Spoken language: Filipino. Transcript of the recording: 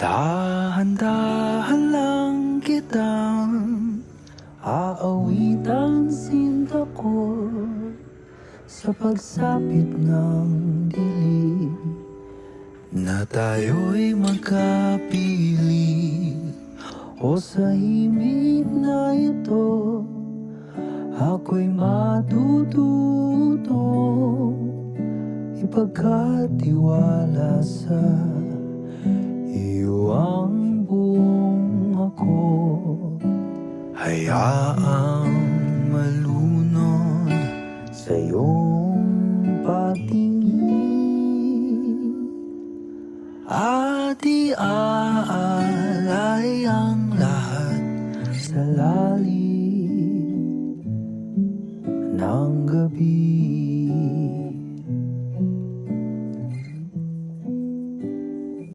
Dahan-dahan lang kitang aawitang sinta ko sa pagsapit ng dilim na tayo'y magkapiling. O sa himig na ito ako'y matututo ipagkatiwala sa iyo ang buong ako. Hayaang malunod sa iyong patingin at iaalay ang lahat sa lalim